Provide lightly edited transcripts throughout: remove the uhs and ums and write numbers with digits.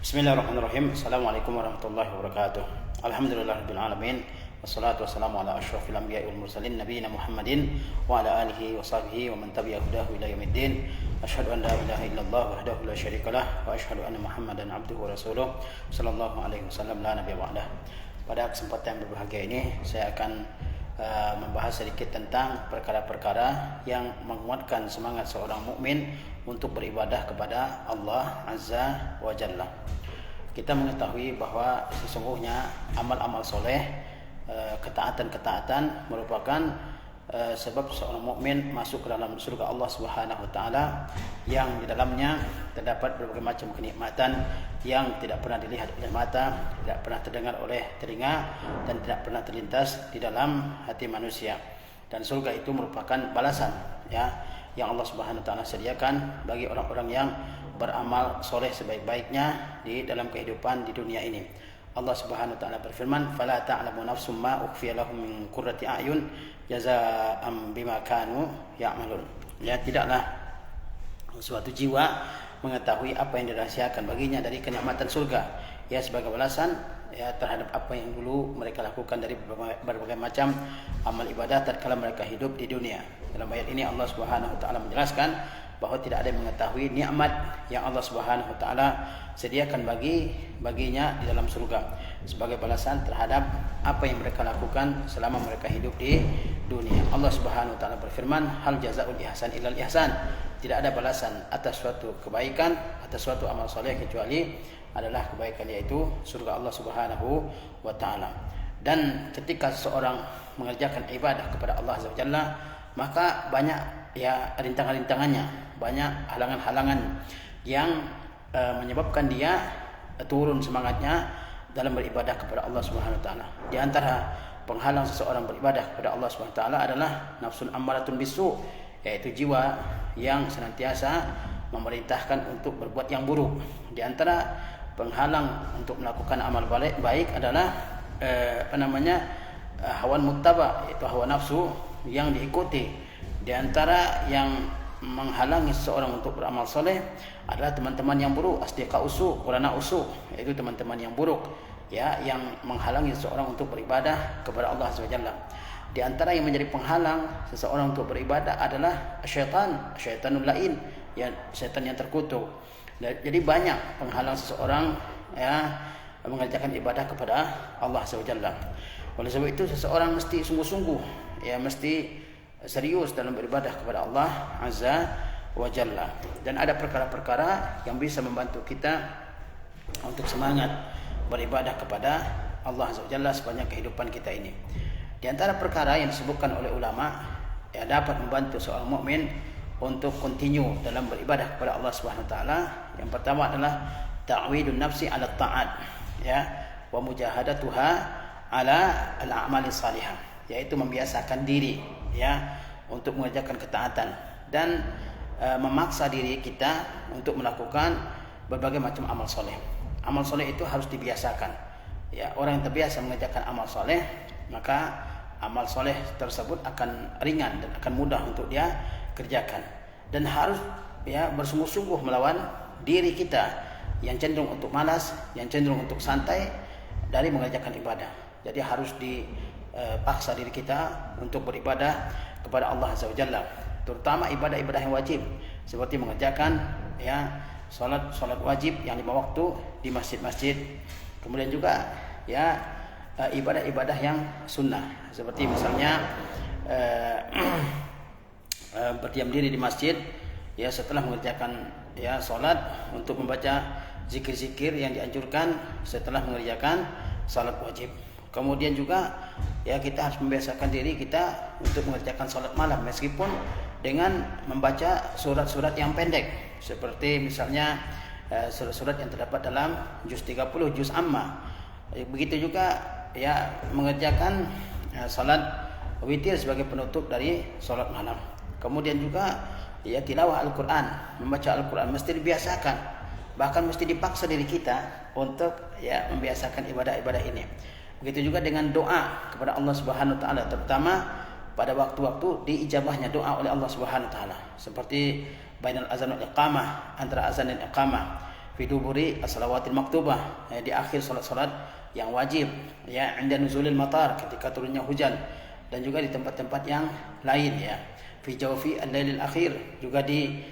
Bismillahirrahmanirrahim. Assalamualaikum warahmatullahi wabarakatuh. Alhamdulillahirabbil alamin. Wassalatu wassalamu ala asyrafil anbiya'i wal mursalin nabiyina Muhammadin wa ala alihi wa sahbihi wa man tabi'a hudahu ila yaumiddin. Asyhadu an la ilaha illallah wahdahu la syarikalah wa asyhadu anna Muhammadan abduhu wa rasuluh sallallahu alaihi wasallam la nabiyya ba'dah. Pada kesempatan yang berbahagia ini saya akan membahas sedikit tentang perkara-perkara yang menguatkan semangat seorang mukmin untuk beribadah kepada Allah Azza wa Jalla. Kita mengetahui bahwa sesungguhnya amal-amal soleh, ketaatan-ketaatan merupakan sebab seorang mukmin masuk ke dalam surga Allah Subhanahu wa taala yang di dalamnya terdapat berbagai macam kenikmatan yang tidak pernah dilihat oleh mata, tidak pernah terdengar oleh telinga dan tidak pernah terlintas di dalam hati manusia. Dan surga itu merupakan balasan yang Allah Subhanahu wa taala sediakan bagi orang-orang yang beramal soleh sebaik-baiknya di dalam kehidupan di dunia ini. Allah Subhanahu wa taala berfirman, "Fala ta'lamu nafsum ma ukhfiya lahum min qurrati a'yun jazaa'an bima kanu ya'malun." Ya, tidaklah suatu jiwa mengetahui apa yang dirahasiakan baginya dari kenikmatan surga, ya sebagai balasan terhadap apa yang dulu mereka lakukan dari berbagai macam amal ibadah tatkala mereka hidup di dunia. Dalam ayat ini Allah Subhanahu wa taala menjelaskan bahwa tidak ada yang mengetahui nikmat yang Allah Subhanahu wa taala sediakan baginya di dalam surga sebagai balasan terhadap apa yang mereka lakukan selama mereka hidup di dunia. Allah Subhanahu wa taala berfirman, "Hal jazaa'ul ihsan illal ihsan." Tidak ada balasan atas suatu kebaikan, atas suatu amal soleh kecuali adalah kebaikan, yaitu surga Allah Subhanahu wa taala. Dan ketika seseorang mengerjakan ibadah kepada Allah Azza wa Jalla, maka banyak rintangan-rintangannya, banyak halangan-halangan yang menyebabkan dia turun semangatnya dalam beribadah kepada Allah Subhanahu wa taala. Di antara penghalang seseorang beribadah kepada Allah Subhanahu wa taala adalah nafsun ammaratun bisu, yaitu jiwa yang senantiasa memerintahkan untuk berbuat yang buruk. Di antara penghalang untuk melakukan amal baik adalah hawan muttaba, yaitu hawa nafsu yang diikuti. Di antara yang menghalangi seseorang untuk beramal soleh adalah teman-teman yang buruk, asdiqa usu, qurana usu, yaitu teman-teman yang buruk, yang menghalangi seseorang untuk beribadah kepada Allah Azza wa Jalla. Di antara yang menjadi penghalang seseorang untuk beribadah adalah syaitanul lain, syaitan yang terkutuk. Jadi banyak penghalang seseorang mengerjakan ibadah kepada Allah Azza wa Jalla. Oleh sebab itu seseorang mesti sungguh-sungguh, mesti serius dalam beribadah kepada Allah Azza wa Jalla. Dan ada perkara-perkara yang bisa membantu kita untuk semangat beribadah kepada Allah Azza wa Jalla sepanjang kehidupan kita ini. Di antara perkara yang disebutkan oleh ulama dapat membantu seorang mukmin untuk continue dalam beribadah kepada Allah Subhanahu wa taala, yang pertama adalah ta'widun nafsi 'ala ta'at, wa mujahadatuha 'ala al-a'mali salihah, yaitu membiasakan diri untuk mengerjakan ketaatan dan memaksa diri kita untuk melakukan berbagai macam amal soleh. Amal soleh itu harus dibiasakan. Orang yang terbiasa mengerjakan amal soleh, maka amal soleh tersebut akan ringan dan akan mudah untuk dia kerjakan. Dan harus bersungguh-sungguh melawan diri kita yang cenderung untuk malas, yang cenderung untuk santai dari mengerjakan ibadah. Jadi harus dipaksa diri kita untuk beribadah kepada Allah Azza wa Jalla, terutama ibadah-ibadah yang wajib seperti mengerjakan salat wajib yang 5 waktu di masjid-masjid. Kemudian juga ibadah-ibadah yang sunnah, seperti misalnya berdiam diri di masjid setelah mengerjakan salat, untuk membaca zikir-zikir yang dianjurkan setelah mengerjakan salat wajib. Kemudian juga kita harus membiasakan diri kita untuk mengerjakan salat malam, meskipun dengan membaca surat-surat yang pendek, seperti misalnya surat-surat yang terdapat dalam juz 30, juz amma. Begitu juga mengerjakan salat witir sebagai penutup dari salat malam. Kemudian juga tilawah Al-Quran, membaca Al-Quran mesti dibiasakan, bahkan mesti dipaksa diri kita untuk membiasakan ibadah-ibadah ini. Begitu juga dengan doa kepada Allah Subhanahu wa taala, terutama pada waktu-waktu diijabahnya doa oleh Allah Subhanahu wa taala, seperti bainal azan wal iqamah, antara azan dan iqamah. fi duburi as-salawatil maktubah, di akhir salat-salat yang wajib, ya, 'inda nuzulil matar, ketika turunnya hujan, dan juga di tempat-tempat yang lain, ya. Fi jawfi al-lailil akhir, juga di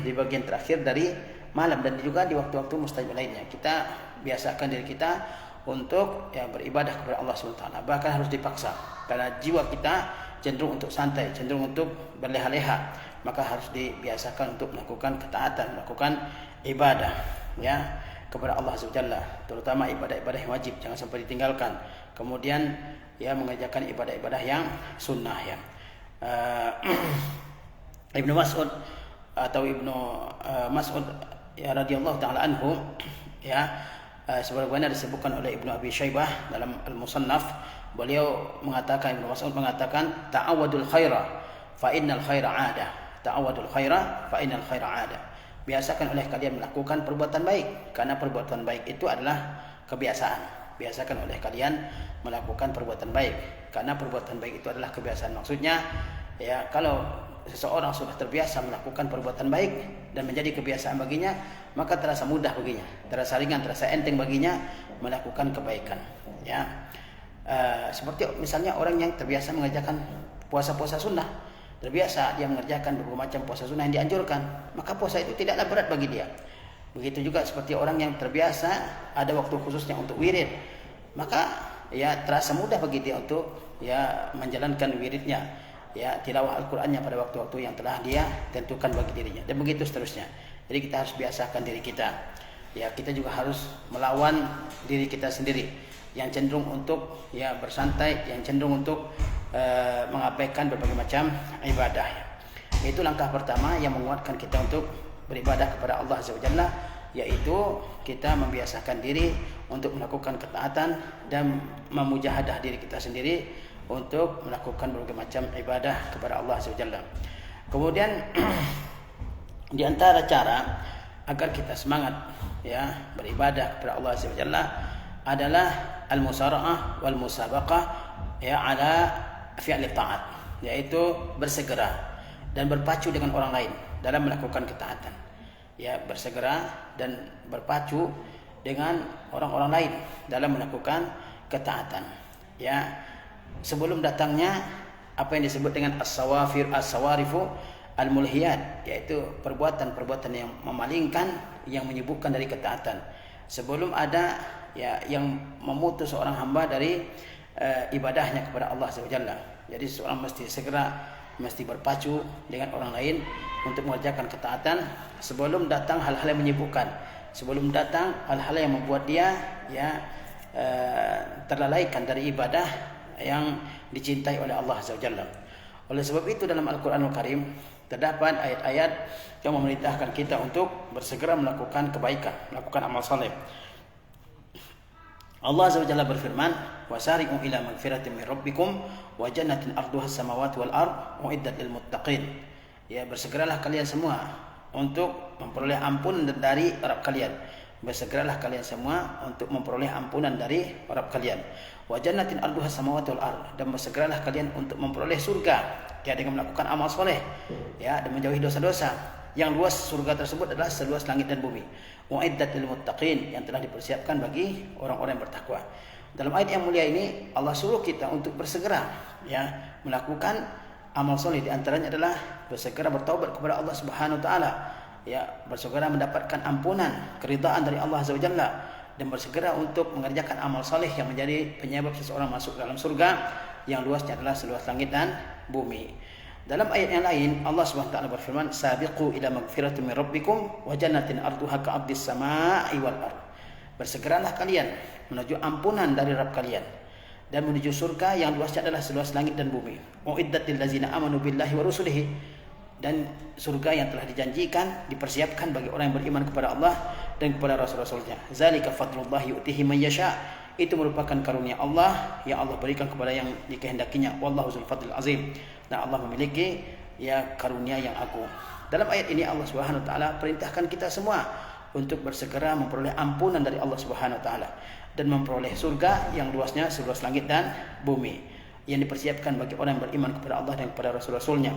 di bagian terakhir dari malam, dan juga di waktu-waktu mustajab lainnya. Kita biasakan diri kita untuk, ya, beribadah kepada Allah SWT. Bahkan harus dipaksa, karena jiwa kita cenderung untuk santai, cenderung untuk berleha-leha, maka harus dibiasakan untuk melakukan ketaatan, melakukan ibadah, ya, kepada Allah SWT, terutama ibadah-ibadah yang wajib jangan sampai ditinggalkan. Kemudian, ya, mengerjakan ibadah-ibadah yang sunnah, ya. Ibnu Mas'ud atau Ibnu Mas'ud, ya, radhiyallahu taala anhu, ya, sebagaimana disebutkan oleh Ibnu Abi Syaibah dalam Al-Musannaf, beliau mengatakan, Ibnu Mas'ud mengatakan, ta'awadul khaira fa innal khaira 'ada. Ta'awadul khaira fa innal khaira 'ada. Biasakan oleh kalian melakukan perbuatan baik, karena perbuatan baik itu adalah kebiasaan. Biasakan oleh kalian melakukan perbuatan baik, karena perbuatan baik itu adalah kebiasaan. Maksudnya, ya, kalau seseorang sudah terbiasa melakukan perbuatan baik dan menjadi kebiasaan baginya, maka terasa mudah baginya, terasa ringan, terasa enteng baginya melakukan kebaikan, ya. Seperti misalnya orang yang terbiasa mengerjakan puasa-puasa sunnah, terbiasa dia mengerjakan berbagai macam puasa sunnah yang dianjurkan, maka puasa itu tidaklah berat bagi dia. Begitu juga seperti orang yang terbiasa ada waktu khususnya untuk wirid, maka, ya, terasa mudah bagi dia untuk, ya, menjalankan wiridnya, ya, tilawah Al-Qur'annya pada waktu-waktu yang telah dia tentukan bagi dirinya, dan begitu seterusnya. Jadi kita harus biasakan diri kita, ya. Kita juga harus melawan diri kita sendiri yang cenderung untuk, ya, bersantai, yang cenderung untuk mengabaikan berbagai macam ibadah. Itu langkah pertama yang menguatkan kita untuk beribadah kepada Allah Azza wa Jalla, yaitu kita membiasakan diri untuk melakukan ketaatan dan memujahadah diri kita sendiri untuk melakukan berbagai macam ibadah kepada Allah Azza wa Jalla. Kemudian di antara cara agar kita semangat, ya, beribadah kepada Allah Azza wa Jalla adalah al-musara'ah wal musabaqah, ya, ala fi'li ta'at, yaitu bersegera dan berpacu dengan orang lain dalam melakukan ketaatan, ya, bersegera dan berpacu dengan orang-orang lain dalam melakukan ketaatan, ya. Sebelum datangnya apa yang disebut dengan as-sawarifu al-mulhiyat, yaitu perbuatan-perbuatan yang memalingkan, yang menyibukkan dari ketaatan. Sebelum ada, ya, yang memutus seorang hamba dari ibadahnya kepada Allah Subhanahu wa taala. Jadi seorang mesti segera, mesti berpacu dengan orang lain untuk mengerjakan ketaatan sebelum datang hal-hal yang menyibukkan, sebelum datang hal-hal yang membuat dia, ya, terlalaikan dari ibadah yang dicintai oleh Allah Azza wa Jalla. Oleh sebab itu dalam Al-Qur'anul Karim terdapat ayat-ayat yang memerintahkan kita untuk bersegera melakukan kebaikan, melakukan amal saleh. Allah Azza wa Jalla berfirman, "Wasari'u ila magfiratin min rabbikum wa jannatin arduha as-samawati wal ard uiddat lil muttaqin." Ya, bersegeralah kalian semua untuk memperoleh ampunan dari Rabb kalian. Bersegeralah kalian semua untuk memperoleh ampunan dari Rabb kalian. Wa jannatin arduha as-samawati wal ard, dan bersegeralah kalian untuk memperoleh surga, ya, dengan melakukan amal soleh, ya, dan menjauhi dosa-dosa. Yang luas surga tersebut adalah seluas langit dan bumi. Uiddat lil muttaqin, yang telah dipersiapkan bagi orang-orang yang bertakwa. Dalam ayat yang mulia ini Allah suruh kita untuk bersegera, ya, melakukan amal soleh. Di antaranya adalah bersegera bertaubat kepada Allah Subhanahu wa taala, ya, bersegera mendapatkan ampunan, keridhaan dari Allah Azza wa Jalla, dan bersegera untuk mengerjakan amal soleh yang menjadi penyebab seseorang masuk dalam surga yang luasnya adalah seluas langit dan bumi. Dalam ayat yang lain Allah Subhanahu wa taala berfirman, "Sabiqu ila magfiratin min rabbikum wa jannatin arduha ka'ardis samaa'i wal ard." Bersegeralah kalian menuju ampunan dari Rabb kalian dan menuju surga yang luasnya adalah seluas langit dan bumi. Uiddat lil ladzina amanu billahi wa rusulihi, dan surga yang telah dijanjikan, dipersiapkan bagi orang yang beriman kepada Allah dan kepada rasul-rasulnya. Zalika fadlullah yu'tihi man yasha. Itu merupakan karunia Allah yang Allah berikan kepada yang dikehendakinya. Wallahu dzul fadlil azim. Dan Allah memiliki, ya, karunia yang agung. Dalam ayat ini Allah Subhanahu wa taala perintahkan kita semua untuk bersegera memperoleh ampunan dari Allah Subhanahu wa taala dan memperoleh surga yang luasnya seluas langit dan bumi, yang dipersiapkan bagi orang yang beriman kepada Allah dan kepada rasul-rasulnya.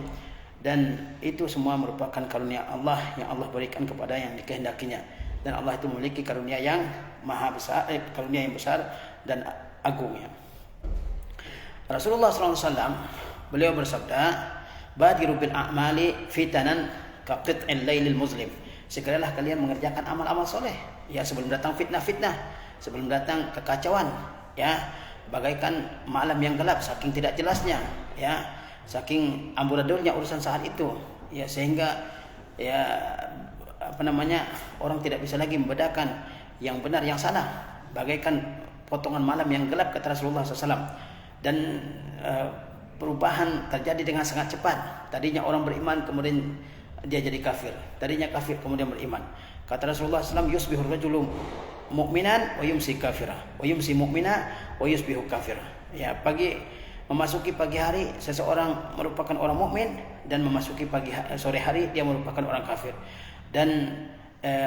dan itu semua merupakan karunia Allah yang Allah berikan kepada yang dikehendakinya, dan Allah itu memiliki karunia yang maha besar, karunia yang besar dan agungnya. Rasulullah SAW beliau bersabda, "Badiru bil a'mali fitanan ka qit'il lailil muslim." Segeralah kalian mengerjakan amal-amal soleh, ya, sebelum datang fitnah-fitnah, sebelum datang kekacauan, ya, bagaikan malam yang gelap saking tidak jelasnya, ya, saking amburadulnya urusan saat itu, ya, sehingga ya orang tidak bisa lagi membedakan yang benar yang salah, bagaikan potongan malam yang gelap, kata Rasulullah SAW. Dan perubahan terjadi dengan sangat cepat. Tadinya orang beriman kemudian dia jadi kafir, tadinya kafir kemudian beriman. Kata Rasulullah SAW, yusbihur rajulu mu'minan wa yumsi kafira, wa yumsi mu'mina wa yusbihu kafira. Ya, memasuki pagi hari seseorang merupakan orang mukmin, dan memasuki sore hari dia merupakan orang kafir, dan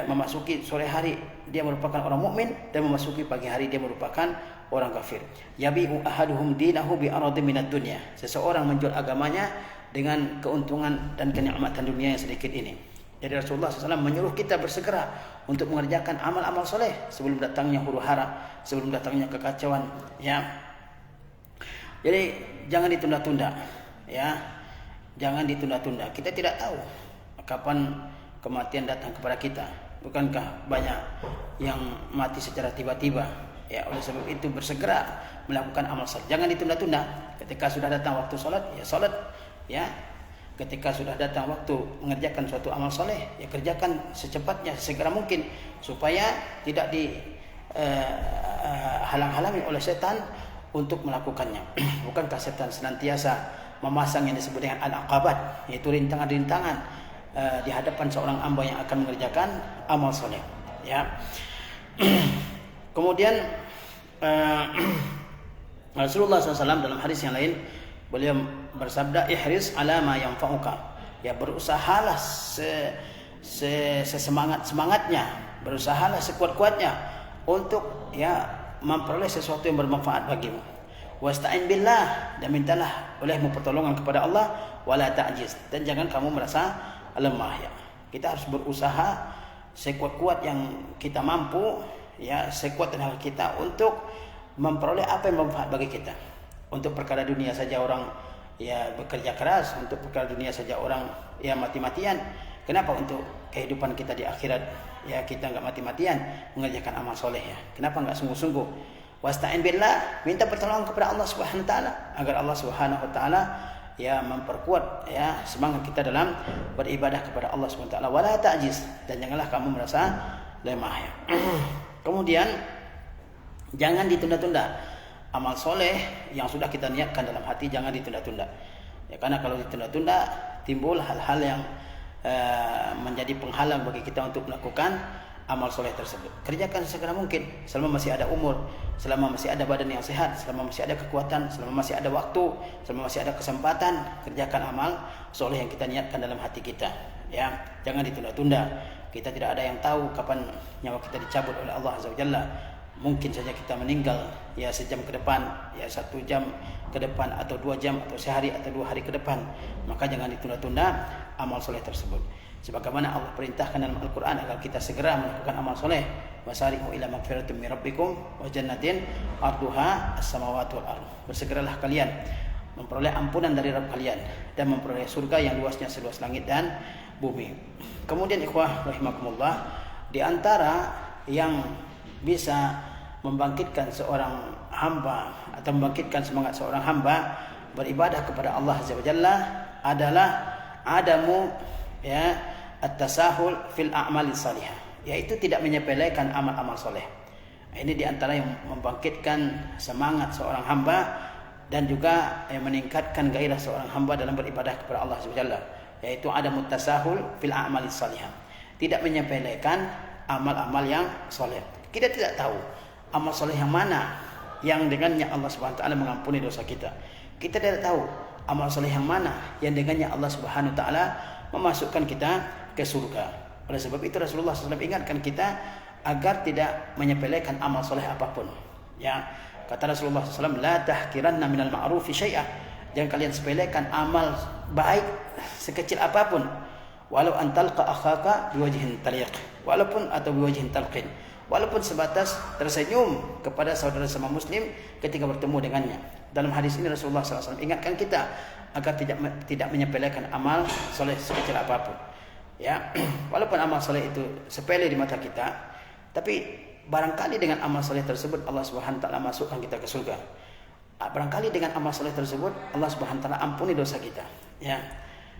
memasuki sore hari dia merupakan orang mukmin, dan memasuki pagi hari dia merupakan orang kafir. Yabi'u ahaduhum dinahu bi aradin minad dunya. Seseorang menjual agamanya dengan keuntungan dan kenikmatan dunia yang sedikit ini. Jadi Rasulullah SAW menyuruh kita bersegera untuk mengerjakan amal-amal soleh sebelum datangnya huru-hara, sebelum datangnya kekacauan, ya. Jadi jangan ditunda-tunda, ya, jangan ditunda-tunda. Kita tidak tahu kapan kematian datang kepada kita. Bukankah banyak yang mati secara tiba-tiba? Ya, oleh sebab itu bersegera melakukan amal soleh. Jangan ditunda-tunda. Ketika sudah datang waktu solat, ya solat, ya. Ketika sudah datang waktu mengerjakan suatu amal soleh, ya kerjakan secepatnya, segera mungkin, supaya tidak dihalang-halangi oleh setan untuk melakukannya. Bukankah setan senantiasa memasang yang disebut dengan al-aqabat, yaitu rintangan-rintangan di hadapan seorang hamba yang akan mengerjakan amal soleh, ya. Kemudian Rasulullah SAW dalam hadis yang lain beliau bersabda, ihris ala ma yanfa'uka, ya, berusahalah sesemangat-semangatnya, berusahalah sekuat-kuatnya untuk, ya, memperoleh sesuatu yang bermanfaat bagimu. Wasta'in billah, dan mintalah olehmu pertolongan kepada Allah, wala ta'jiz, dan jangan kamu merasa lemah, ya. Kita harus berusaha sekuat-kuat yang kita mampu, ya, sekuat tenaga kita untuk memperoleh apa yang bermanfaat bagi kita. Untuk perkara dunia saja orang, ya, bekerja keras, untuk perkara dunia saja orang, ya, mati-matian. Kenapa untuk kehidupan kita di akhirat, ya, kita enggak mati-matian mengerjakan amal soleh, ya? Kenapa enggak sungguh-sungguh? Wasta'in billah, minta pertolongan kepada Allah Subhanahu wa taala agar Allah Subhanahu wa taala, ya, memperkuat, ya, semangat kita dalam beribadah kepada Allah Subhanahu wa taala. Wala ta'jiz, dan janganlah kamu merasa lemah, ya. Kemudian jangan ditunda-tunda. Amal soleh yang sudah kita niatkan dalam hati jangan ditunda-tunda, ya, karena kalau ditunda-tunda timbul hal-hal yang menjadi penghalang bagi kita untuk melakukan amal soleh tersebut. Kerjakan segera mungkin selama masih ada umur, selama masih ada badan yang sehat, selama masih ada kekuatan, selama masih ada waktu, selama masih ada kesempatan, kerjakan amal soleh yang kita niatkan dalam hati kita, ya. Jangan ditunda-tunda. Kita tidak ada yang tahu kapan nyawa kita dicabut oleh Allah Azza wa Jalla. Mungkin saja kita meninggal, ya, sejam ke depan, ya, 1 jam ke depan, atau 2 jam, atau sehari, atau 2 hari ke depan. Maka jangan ditunda-tunda amal soleh tersebut. Sebagaimana Allah perintahkan dalam Al-Quran agar kita segera melakukan amal soleh. Wasari'u ila magfiratin min rabbikum wa jannatin arduha as-samawati wal ardh. Bersegeralah kalian memperoleh ampunan dari Rabb kalian dan memperoleh surga yang luasnya seluas langit dan bumi. Kemudian ikhwah rahimakumullah, di antara yang bisa membangkitkan seorang hamba atau membangkitkan semangat seorang hamba beribadah kepada Allah Azza wa Jalla adalah adamu, ya, at-tasahul fil a'mali salihah, yaitu tidak menyepelekan amal-amal soleh. Ini di antara yang membangkitkan semangat seorang hamba dan juga meningkatkan gairah seorang hamba dalam beribadah kepada Allah Azza wa Jalla, yaitu adamu tasahul fil a'mali salihah, tidak menyepelekan amal-amal yang soleh. Kita tidak tahu amal soleh yang mana yang dengannya Allah Subhanahu wa taala mengampuni dosa kita. Kita tidak tahu amal soleh yang mana yang dengannya Allah Subhanahu wa taala memasukkan kita ke surga. Oleh sebab itu Rasulullah SAW ingatkan kita agar tidak menyepelekan amal soleh apapun, ya. Kata Rasulullah SAW, la tahkiranna minal ma'rufi syai'ah, jangan kalian sepelekan amal baik sekecil apapun. Walau antalqa akhaka biwajhin taliq, walaupun atau biwajhin talqin, walaupun sebatas tersenyum kepada saudara sama muslim ketika bertemu dengannya. Dalam hadis ini Rasulullah SAW ingatkan kita agar tidak menyepelekan amal soleh sekecil apapun. Ya, walaupun amal soleh itu sepele di mata kita, tapi barangkali dengan amal soleh tersebut Allah Subhanahu wa taala masukkan kita ke surga. Barangkali dengan amal soleh tersebut Allah Subhanahu wa taala ampuni dosa kita. Ya,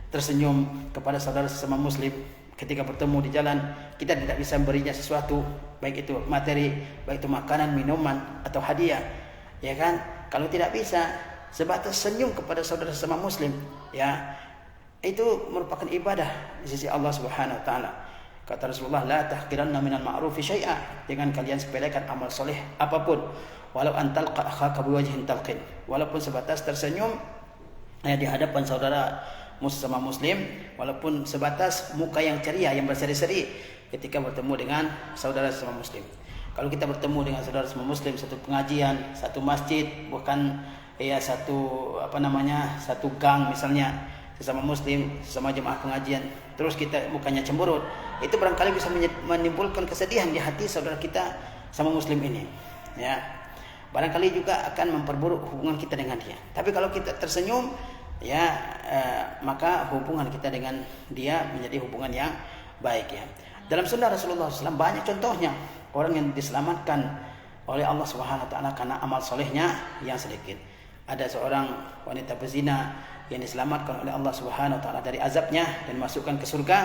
tersenyum kepada saudara sesama muslim ketika bertemu di jalan, kita tidak bisa memberinya sesuatu, baik itu materi, baik itu makanan, minuman atau hadiah, ya kan? Kalau tidak bisa, sebatas senyum kepada saudara sesama muslim, ya, itu merupakan ibadah di sisi Allah Subhanahu wa taala. Kata Rasulullah, la tahqiranna minal ma'rufi syai'a, jangan kalian sepelekan amal soleh apapun, walau antalqa akhaka biwajhin talqin, walaupun sebatas tersenyum di hadapan saudara sama muslim, walaupun sebatas muka yang ceria, yang berseri-seri ketika bertemu dengan saudara sama muslim. Kalau kita bertemu dengan saudara sama muslim satu pengajian, satu masjid, bukan satu satu gang misalnya, sesama muslim, sesama jemaah pengajian, terus kita mukanya cemberut, itu barangkali bisa menimbulkan kesedihan di hati saudara kita sama muslim ini, ya. Barangkali juga akan memperburuk hubungan kita dengan dia. Tapi kalau kita tersenyum, maka hubungan kita dengan dia menjadi hubungan yang baik, ya. Dalam sunnah Rasulullah SAW banyak contohnya orang yang diselamatkan oleh Allah Subhanahu wa taala karena amal solehnya yang sedikit. Ada seorang wanita berzina yang diselamatkan oleh Allah Subhanahu wa taala dari azabnya dan masukkan ke surga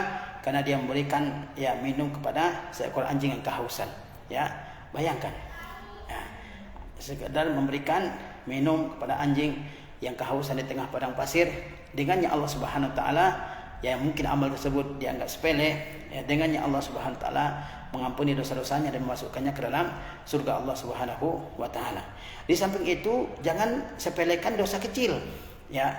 karena dia memberikan minum kepada seekor anjing yang kehausan. Ya, bayangkan. Ya, sekedar memberikan minum kepada anjing yang kehausan di tengah padang pasir, dengannya Allah Subhanahu wa taala, mungkin amal tersebut dianggap sepele, dengannya Allah Subhanahu wa taala mengampuni dosa-dosanya dan memasukkannya ke dalam surga Allah Subhanahu wa taala. Di samping itu, jangan sepelekan dosa kecil, ya.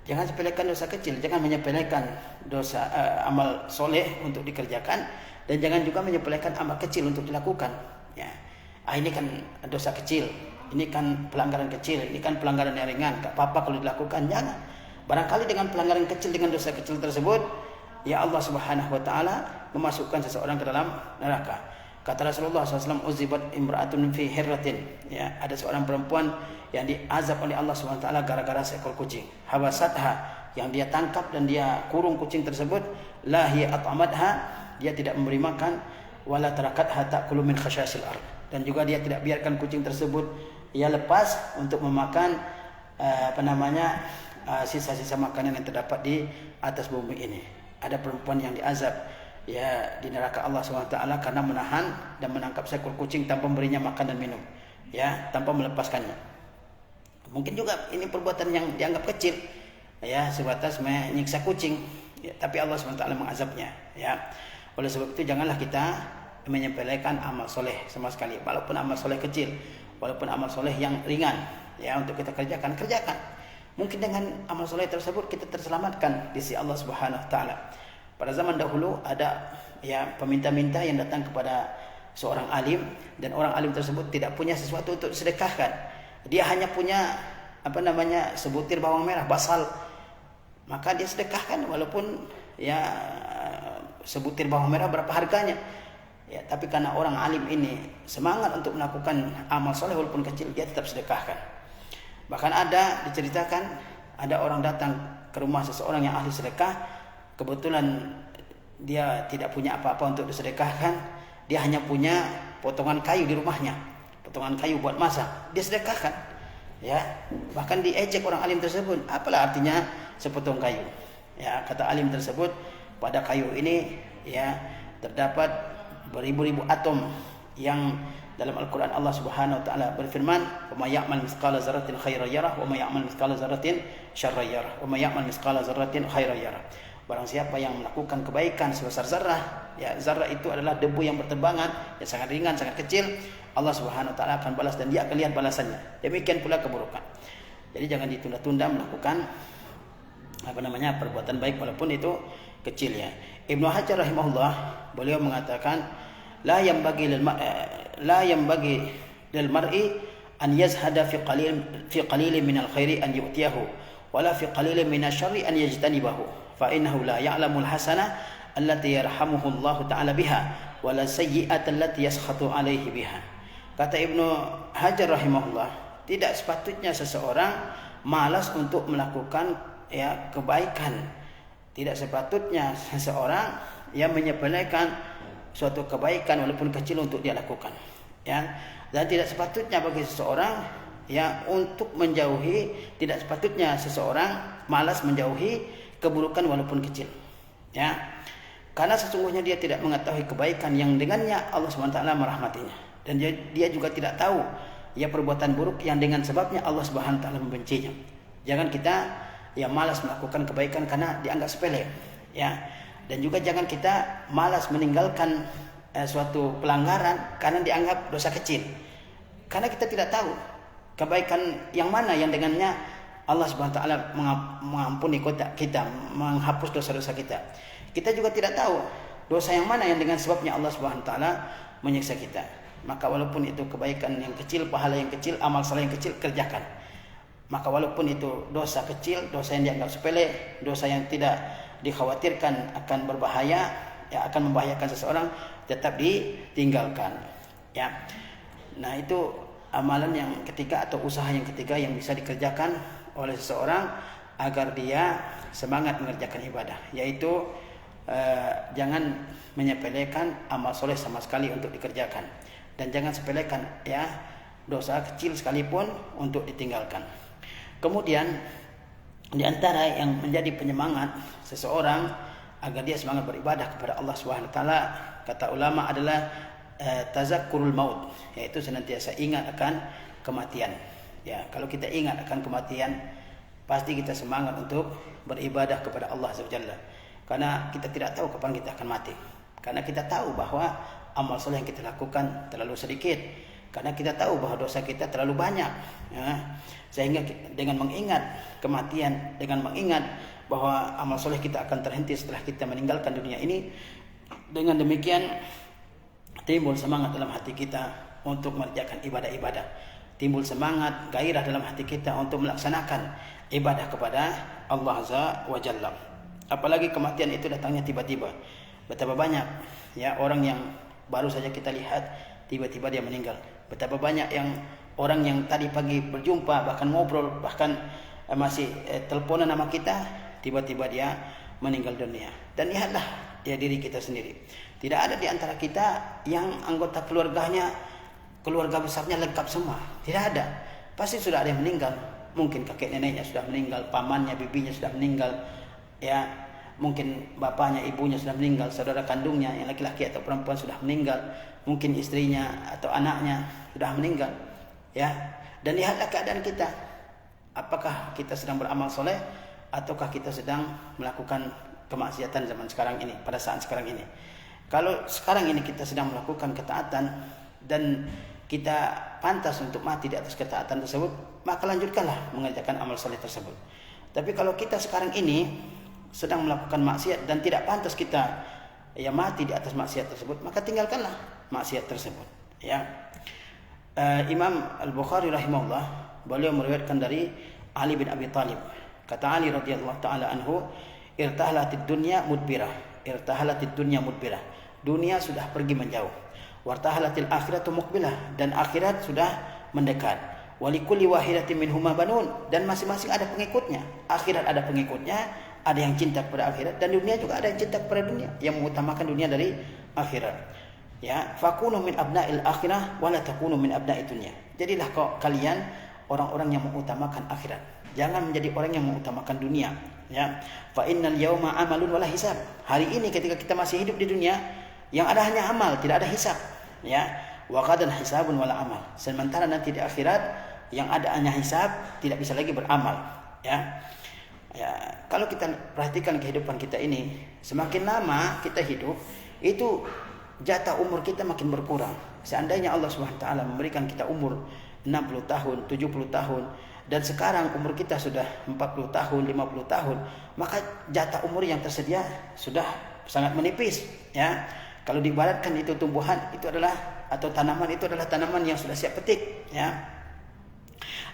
Jangan sepelekan dosa kecil, jangan menyepelekan dosa amal soleh untuk dikerjakan, dan jangan juga menyepelekan amal kecil untuk dilakukan, ya. Ini kan dosa kecil, ini kan pelanggaran kecil, ini kan pelanggaran yang ringan, tak apa-apa kalau dilakukan, jangan. Barangkali dengan pelanggaran kecil, dengan dosa kecil tersebut, Allah Subhanahu wa taala memasukkan seseorang ke dalam neraka. Kata Rasulullah SAW, uzibat imra'atun fi hirratin, ya, ada seorang perempuan yang diazab oleh Allah Subhanahu wa taala gara-gara seekor kucing. Habasatha, yang dia tangkap dan dia kurung kucing tersebut, la hiya at'amatha, dia tidak memberi makan, wala tarakatha ta'kulu min khashasil ard, dan juga dia tidak biarkan kucing tersebut lepas untuk memakan sisa-sisa makanan yang terdapat di atas bumi ini. Ada perempuan yang diazab di neraka Allah SWT karena menahan dan menangkap seekor kucing tanpa memberinya makan dan minum, tanpa melepaskannya. Mungkin juga ini perbuatan yang dianggap kecil, sebatas menyiksa kucing, tapi Allah SWT mengazabnya, Oleh sebab itu janganlah kita menyepelekan amal soleh sama sekali, walaupun amal soleh kecil, walaupun amal soleh yang ringan, untuk kita kerjakan. Mungkin dengan amal soleh tersebut kita terselamatkan di sisi Allah Subhanahu wa taala. Pada zaman dahulu ada peminta-minta yang datang kepada seorang alim, dan orang alim tersebut tidak punya sesuatu untuk disedekahkan. Dia hanya punya sebutir bawang merah, basal. Maka dia sedekahkan, walaupun sebutir bawang merah berapa harganya. Tapi karena orang alim ini semangat untuk melakukan amal soleh walaupun kecil, dia tetap sedekahkan. Bahkan diceritakan ada orang datang ke rumah seseorang yang ahli sedekah, kebetulan dia tidak punya apa-apa untuk disedekahkan, dia hanya punya potongan kayu di rumahnya, potongan kayu buat masak, dia sedekahkan, bahkan diejek orang alim tersebut, apalah artinya sepotong kayu, kata alim tersebut, pada kayu ini terdapat beribu-ribu atom yang dalam Al-Quran Allah Subhanahu wa taala berfirman, "Wa may ya'mal mithqala dzarratin khairan yarah wa may ya'mal mithqala dzarratin syarran yarah wa may ya'mal mithqala dzarratin khairan yarah." Barang siapa yang melakukan kebaikan sebesar zarah, zarah itu adalah debu yang berterbangan, yang sangat ringan, sangat kecil, Allah Subhanahu wa taala akan balas dan dia akan lihat balasannya. Demikian pula keburukan. Jadi jangan ditunda-tunda melakukan perbuatan baik walaupun itu kecil, Ibnu Hajar rahimahullah, beliau mengatakan, la yanbaghi lil mar'i an yazhada fi qalilin min al-khairi an yu'tiyahu wala fi qalilin minasyarri an yajtanibahu fa innahu la ya'lamul hasanah allati yarhamuhu Allah taala biha wala sayyi'ata allati yaskhatu alaihi biha. Kata Ibnu Hajar rahimahullah, tidak sepatutnya seseorang malas untuk melakukan kebaikan. Tidak sepatutnya seseorang yang menyepelekan suatu kebaikan walaupun kecil untuk dia lakukan. Dan tidak sepatutnya bagi seseorang untuk menjauhi, tidak sepatutnya seseorang malas menjauhi keburukan walaupun kecil. Karena sesungguhnya dia tidak mengetahui kebaikan yang dengannya Allah SWT merahmatinya, dan dia juga tidak tahu perbuatan buruk yang dengan sebabnya Allah SWT membencinya. Jangan kita malas melakukan kebaikan karena dianggap sepele, dan juga jangan kita malas meninggalkan suatu pelanggaran karena dianggap dosa kecil, karena kita tidak tahu kebaikan yang mana yang dengannya Allah SWT mengampuni kita, menghapus dosa-dosa kita. Kita juga tidak tahu dosa yang mana yang dengan sebabnya Allah SWT menyiksa kita. Maka walaupun itu kebaikan yang kecil, pahala yang kecil, amal saleh yang kecil, kerjakan. Maka walaupun itu dosa kecil, dosa yang dianggap sepele, dosa yang tidak dikhawatirkan akan berbahaya, akan membahayakan seseorang, tetap ditinggalkan. Nah, itu amalan yang ketiga atau usaha yang ketiga yang bisa dikerjakan oleh seseorang agar dia semangat mengerjakan ibadah, yaitu jangan menyepelekan amal soleh sama sekali untuk dikerjakan, dan jangan sepelekan dosa kecil sekalipun untuk ditinggalkan. Kemudian di antara yang menjadi penyemangat seseorang agar dia semangat beribadah kepada Allah Subhanahu wa taala, kata ulama, adalah tazakkurul maut, yaitu senantiasa ingat akan kematian. Kalau kita ingat akan kematian, pasti kita semangat untuk beribadah kepada Allah Subhanahu wa taala. Karena kita tidak tahu kapan kita akan mati. Karena kita tahu bahwa amal soleh yang kita lakukan terlalu sedikit. Karena kita tahu bahwa dosa kita terlalu banyak. Sehingga dengan mengingat kematian, dengan mengingat bahwa amal soleh kita akan terhenti setelah kita meninggalkan dunia ini, dengan demikian timbul semangat dalam hati kita untuk mengerjakan ibadah-ibadah. Timbul semangat, gairah dalam hati kita untuk melaksanakan ibadah kepada Allah Azza wa Jalla. Apalagi kematian itu datangnya tiba-tiba. Betapa banyak orang yang baru saja kita lihat tiba-tiba dia meninggal. Betapa banyak orang yang tadi pagi berjumpa, bahkan ngobrol, bahkan masih teleponan nama kita, tiba-tiba dia meninggal dunia. Dan lihatlah diri kita sendiri. Tidak ada di antara kita yang anggota keluarga besarnya lengkap semua. Tidak ada. Pasti sudah ada yang meninggal. Mungkin kakek neneknya sudah meninggal, pamannya, bibinya sudah meninggal, mungkin bapaknya, ibunya sudah meninggal, saudara kandungnya yang laki-laki atau perempuan sudah meninggal, mungkin istrinya atau anaknya sudah meninggal, Dan lihatlah keadaan kita. Apakah kita sedang beramal soleh ataukah kita sedang melakukan kemaksiatan zaman sekarang ini, pada saat sekarang ini? Kalau sekarang ini kita sedang melakukan ketaatan dan kita pantas untuk mati di atas ketaatan tersebut, maka lanjutkanlah mengerjakan amal soleh tersebut. Tapi kalau kita sekarang ini sedang melakukan maksiat dan tidak pantas kita mati di atas maksiat tersebut, maka tinggalkanlah maksiat tersebut. Imam Al-Bukhari rahimahullah, beliau meriwayatkan dari Ali bin Abi Thalib. Kata Ali radhiyallahu taala anhu, irtahalatid dunya mudbirah. Irtahalatid dunya mudbirah. Dunia sudah pergi menjauh. Wartahalatil akhiratu muqbilah, dan akhirat sudah mendekat. Walikulli wahidatin minhuma banun, dan masing-masing ada pengikutnya. Akhirat ada pengikutnya, ada yang cinta kepada akhirat, dan dunia juga ada yang cinta kepada dunia, yang mengutamakan dunia dari akhirat. Fakunu min abna'il akhirah wa la takunu min abna'id dunya. Jadilah kalian orang-orang yang mengutamakan akhirat. Jangan menjadi orang yang mengutamakan dunia. Fa innal yauma amalun wala hisab. Hari ini ketika kita masih hidup di dunia, yang ada hanya amal, tidak ada hisab. Wa qadan hisabun wala amal. Sementara nanti di akhirat yang ada hanya hisab, tidak bisa lagi beramal. Kalau kita perhatikan kehidupan kita ini, semakin lama kita hidup, itu jatah umur kita makin berkurang. Seandainya Allah Subhanahu wa taala memberikan kita umur 60 tahun, 70 tahun, dan sekarang umur kita sudah 40 tahun, 50 tahun, maka jatah umur yang tersedia sudah sangat menipis. Kalau diibaratkan itu tumbuhan itu adalah, atau tanaman itu adalah tanaman yang sudah siap petik.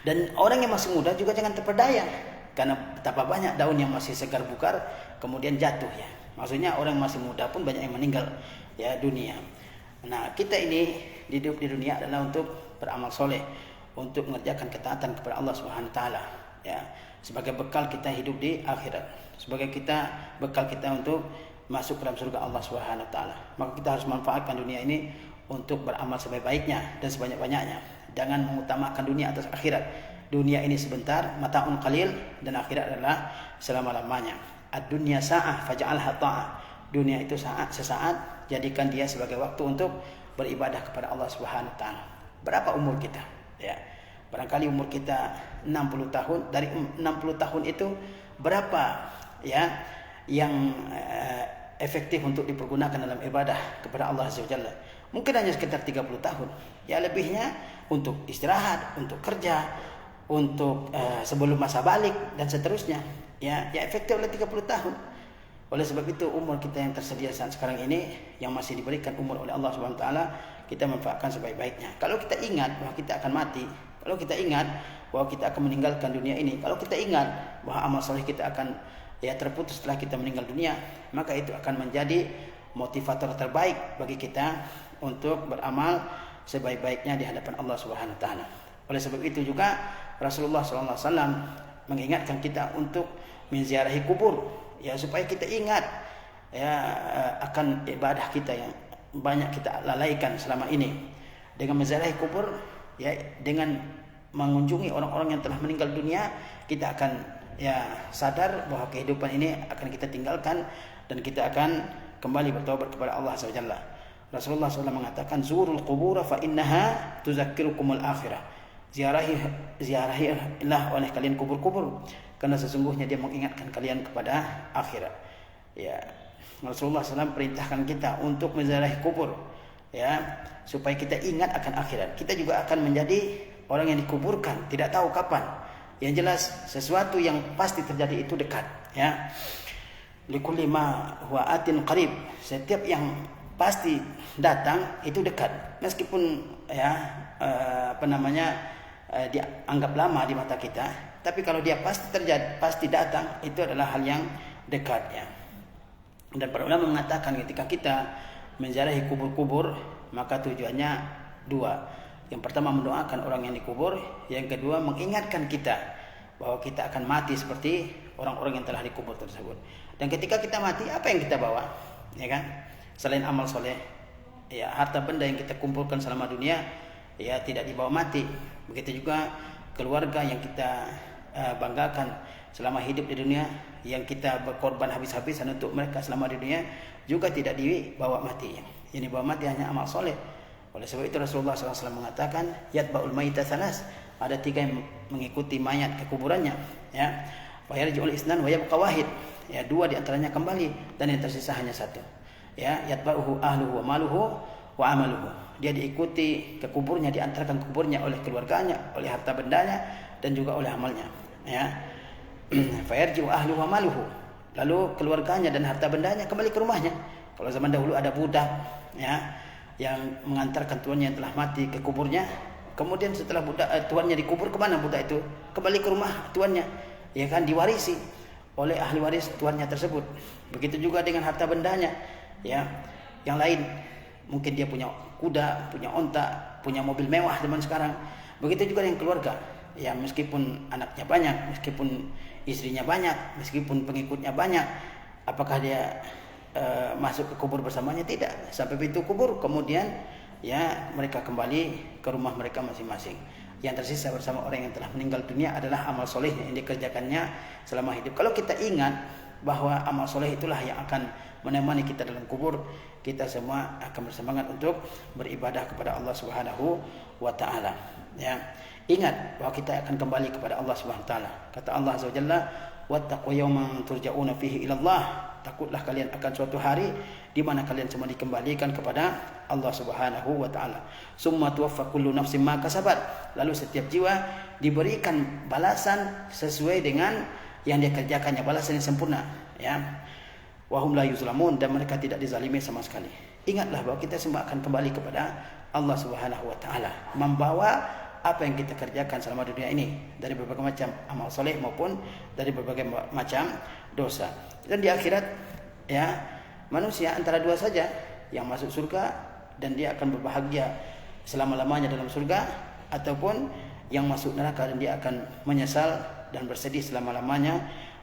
Dan orang yang masih muda juga jangan terpedaya. Karena betapa banyak daun yang masih segar bukar kemudian jatuh ya. Maksudnya orang masih muda pun banyak yang meninggal ya dunia. Nah, kita ini hidup di dunia adalah untuk beramal soleh, untuk mengerjakan ketaatan kepada Allah Subhanahu wa taala ya, sebagai bekal kita hidup di akhirat, sebagai bekal kita untuk masuk ke dalam surga Allah Subhanahu wa taala. Maka kita harus manfaatkan dunia ini untuk beramal sebaik-baiknya dan sebanyak-banyaknya. Jangan mengutamakan dunia atas akhirat. Dunia ini sebentar, mata'un qalil, dan akhirat adalah selama-lamanya. Ad-dunya sa'ah faj'alha ta'ah. Dunia itu sesaat, jadikan dia sebagai waktu untuk beribadah kepada Allah Subhanahu wa taala. Berapa umur kita? Ya. Barangkali umur kita 60 tahun. Dari 60 tahun itu berapa ya yang efektif untuk dipergunakan dalam ibadah kepada Allah Azza wa Jalla? Mungkin hanya sekitar 30 tahun. Ya, lebihnya untuk istirahat, untuk kerja, untuk sebelum masa balik dan seterusnya. Ya efektif oleh 30 tahun. Oleh sebab itu umur kita yang tersedia saat sekarang ini, yang masih diberikan umur oleh Allah Subhanahu wa taala, kita manfaatkan sebaik-baiknya. Kalau kita ingat bahwa kita akan mati, kalau kita ingat bahwa kita akan meninggalkan dunia ini, kalau kita ingat bahwa amal soleh kita akan terputus setelah kita meninggal dunia, maka itu akan menjadi motivator terbaik bagi kita untuk beramal sebaik-baiknya di hadapan Allah Subhanahu wa taala. Oleh sebab itu juga Rasulullah sallallahu alaihi wasallam mengingatkan kita untuk menziarahi kubur, ya, supaya kita ingat akan ibadah kita yang banyak kita lalaikan selama ini. Dengan menziarahi kubur, ya, dengan mengunjungi orang-orang yang telah meninggal dunia, kita akan sadar bahwa kehidupan ini akan kita tinggalkan dan kita akan kembali bertobat kepada Allah Subhanahu wa taala. Rasulullah SAW mengatakan, zurul qubur fa innaha tuzakkirukumul akhirah. Ziarahilah oleh kalian kubur-kubur, karena sesungguhnya dia mengingatkan kalian kepada akhirat. Ya, Rasulullah SAW perintahkan kita untuk menziarahi kubur, ya, supaya kita ingat akan akhirat. Kita juga akan menjadi orang yang dikuburkan, tidak tahu kapan. Yang jelas sesuatu yang pasti terjadi itu dekat, ya. Likulli ma huwa atin qarib. Setiap yang pasti datang itu dekat, meskipun dianggap lama di mata kita, tapi kalau dia pasti terjadi, pasti datang, itu adalah hal yang dekat, ya. Dan para ulama mengatakan ketika kita menziarahi kubur-kubur, maka tujuannya dua. Yang pertama mendoakan orang yang dikubur, yang kedua mengingatkan kita bahwa kita akan mati seperti orang-orang yang telah dikubur tersebut. Dan ketika kita mati, apa yang kita bawa? Ya kan? Selain amal soleh, ya, harta benda yang kita kumpulkan selama dunia, ya, tidak dibawa mati. Begitu juga keluarga yang kita banggakan selama hidup di dunia, yang kita berkorban habis-habisan untuk mereka selama di dunia, juga tidak dibawa mati. Yang dibawa mati hanya amal soleh. Oleh sebab itu Rasulullah SAW mengatakan, yatba'ul mayta thalas, ada 3 yang mengikuti mayat ke kuburannya, ya. Fa yarji'ul isnan wa yabqa wahid, ya, 2 di antaranya kembali dan yang tersisa hanya 1. Ya, yatba'uhu ahluhu wa maluhu wa amaluhu. Dia diikuti ke kuburnya, diantarkan ke kuburnya oleh keluarganya, oleh harta bendanya, dan juga oleh amalnya, ya. Fa yarji'u ahluhu wa maluhu. Lalu keluarganya dan harta bendanya kembali ke rumahnya. Kalau zaman dahulu ada budak, ya, yang mengantarkan tuannya yang telah mati ke kuburnya, kemudian setelah tuannya dikubur, kemana budak itu? Kembali ke rumah tuannya, ya kan, diwarisi oleh ahli waris tuannya tersebut. Begitu juga dengan harta bendanya, ya, yang lain. Mungkin dia punya kuda, punya onta, punya mobil mewah zaman sekarang. Begitu juga dengan keluarga, ya, meskipun anaknya banyak, meskipun istrinya banyak, meskipun pengikutnya banyak, apakah dia masuk ke kubur bersamanya? Tidak. Sampai pintu kubur, kemudian, ya, mereka kembali ke rumah mereka masing-masing. Yang tersisa bersama orang yang telah meninggal dunia adalah amal soleh yang dikerjakannya selama hidup. Kalau kita ingat bahwa amal soleh itulah yang akan menemani kita dalam kubur, kita semua akan bersemangat untuk beribadah kepada Allah Subhanahu wa taala, ya. Ingat bahwa kita akan kembali kepada Allah Subhanahu wa taala. Kata Allah Azza wa Jalla, wattaqu yawman turja'una fihi ila Allah. Takutlah kalian akan suatu hari di mana kalian semua dikembalikan kepada Allah Subhanahu wa taala. Summa tuwaffa kullu nafsin ma kasabat. Lalu setiap jiwa diberikan balasan sesuai dengan yang dia kerjakannya, balasan yang sempurna, ya. Wa hum la yuzlamun, dan mereka tidak dizalimi sama sekali. Ingatlah bahwa kita semua akan kembali kepada Allah Subhanahu wa taala, membawa apa yang kita kerjakan selama dunia ini dari berbagai macam amal soleh maupun dari berbagai macam dosa. Dan di akhirat ya manusia antara dua saja, yang masuk surga dan dia akan berbahagia selama-lamanya dalam surga, ataupun yang masuk neraka dan dia akan menyesal dan bersedih selama-lamanya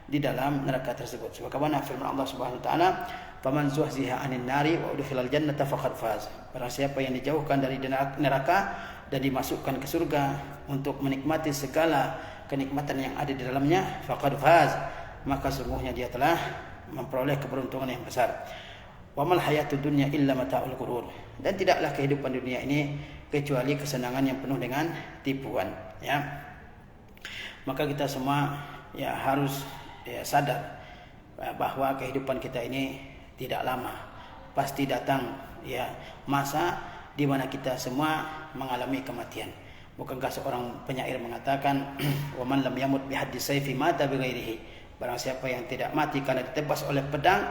di dalam neraka tersebut. Sebagaimana firman Allah Subhanahu wa taala, "Faman zuhziha 'anil nari wa udkhilal jannata faqad faz." Barang siapa yang dijauhkan dari neraka dan dimasukkan ke surga untuk menikmati segala kenikmatan yang ada di dalamnya, faqad faz, maka sungguhnya dia telah memperoleh keberuntungan yang besar. Wa mal hayatud dunya illa mata'ul ghurur. Dan tidaklah kehidupan dunia ini kecuali kesenangan yang penuh dengan tipuan, ya. Maka kita semua ya harus ya sadar bahwa kehidupan kita ini tidak lama. Pasti datang ya masa di mana kita semua mengalami kematian. Bukankah seorang penyair mengatakan, "Wa man lam yamut bihaddi sayfi mata bighairihi." Barang siapa yang tidak mati karena ditebas oleh pedang,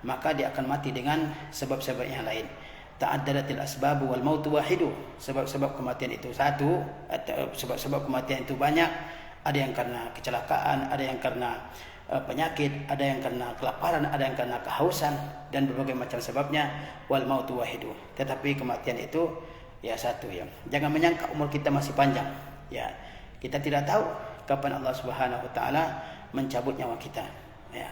maka dia akan mati dengan sebab-sebab yang lain. Ta'addadatil asbabu wal mautu wahidu. Sebab-sebab kematian itu satu, sebab-sebab kematian itu banyak. Ada yang karena kecelakaan, ada yang karena penyakit, ada yang karena kelaparan, ada yang karena kehausan dan berbagai macam sebabnya. Wal mautu wahidu. Tetapi kematian itu ya satu ya. Jangan menyangka umur kita masih panjang. Ya, kita tidak tahu kapan Allah Subhanahu wa taala mencabut nyawa kita. Ya.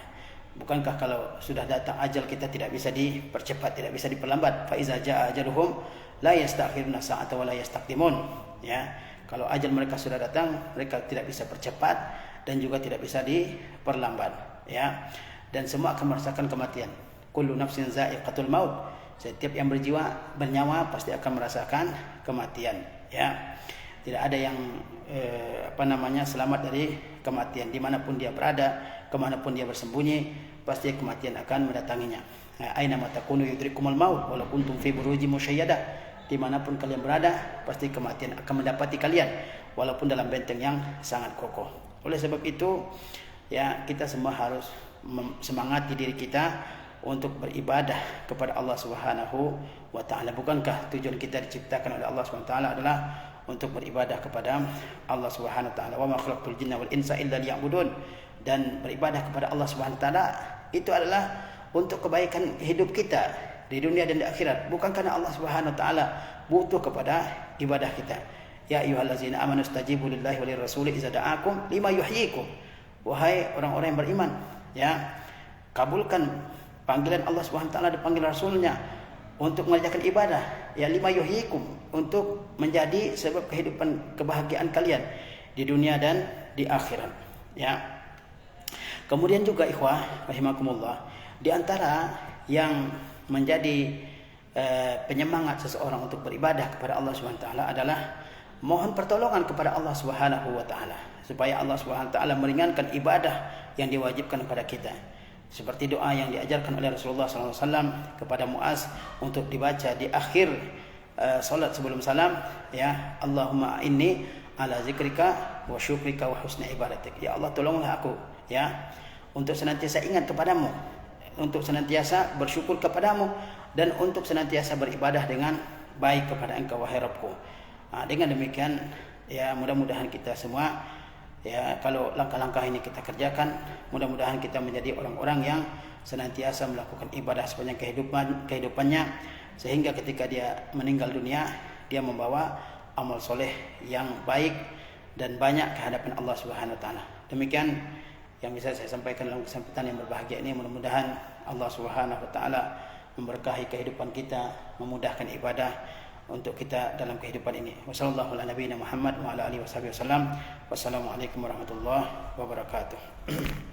Bukankah kalau sudah datang ajal kita tidak bisa dipercepat, tidak bisa diperlambat? Fa iza jaa ajaluhum la yastakhiruna sa'atan wa la yastaqdimun. Ya. Kalau ajal mereka sudah datang, mereka tidak bisa percepat dan juga tidak bisa diperlambat, ya. Dan semua akan merasakan kematian. Kullu nafsin za'iqatul maut. Setiap yang bernyawa pasti akan merasakan kematian, ya. Tidak ada yang selamat dari kematian. Dimanapun dia berada, kemanapun dia bersembunyi, pasti kematian akan mendatanginya. Aina ma takunu yudrikumul maut walau kuntum fi burujin musyayyada. Dimanapun kalian berada, pasti kematian akan mendapati kalian, walaupun dalam benteng yang sangat kokoh. Oleh sebab itu, ya kita semua harus semangati diri kita untuk beribadah kepada Allah Subhanahu wa taala. Bukankah tujuan kita diciptakan oleh Allah Subhanahu wa taala adalah untuk beribadah kepada Allah Subhanahu wa taala? Wa ma khalaqtul jinna wal insa illa liya'budun. Dan beribadah kepada Allah Subhanahu wa taala itu adalah untuk kebaikan hidup kita di dunia dan di akhirat, bukan karena Allah Subhanahu wa taala butuh kepada ibadah kita. Ya ayyuhallazina amanu stajibu lillahi walir rasuli idza da'akum lima yuhyikum. Wahai orang-orang yang beriman, ya, kabulkan panggilan Allah Subhanahu wa taala dan panggilan Rasulnya untuk mengerjakan ibadah, ya, lima yuhyikum, untuk menjadi sebab kehidupan kebahagiaan kalian di dunia dan di akhirat, ya. Kemudian juga ikhwah rahimakumullah, di antara yang menjadi penyemangat seseorang untuk beribadah kepada Allah Subhanahu wa taala adalah mohon pertolongan kepada Allah Subhanahu wa taala supaya Allah Subhanahu wa taala meringankan ibadah yang diwajibkan kepada kita. Seperti doa yang diajarkan oleh Rasulullah SAW kepada Muaz untuk dibaca di akhir salat sebelum salam, ya, Allahumma inni ala zikrika wa syukrika wa husni ibadatik. Ya Allah, tolonglah aku, ya, untuk senantiasa ingat kepadamu, untuk senantiasa bersyukur kepadamu, dan untuk senantiasa beribadah dengan baik kepada Engkau wahai Rabbku. Dengan demikian, ya, mudah-mudahan kita semua, ya, kalau langkah-langkah ini kita kerjakan, mudah-mudahan kita menjadi orang-orang yang senantiasa melakukan ibadah sepanjang kehidupannya, sehingga ketika dia meninggal dunia, dia membawa amal soleh yang baik dan banyak ke hadapan Allah Subhanahu wa taala. Demikian yang bisa saya sampaikan dalam kesempatan yang berbahagia ini. Mudah-mudahan Allah Subhanahu wa taala memberkahi kehidupan kita, memudahkan ibadah untuk kita dalam kehidupan ini. Wassallallahu ala nabiyina Muhammad wa ala alihi wasallam. Wassalamualaikum warahmatullahi wabarakatuh.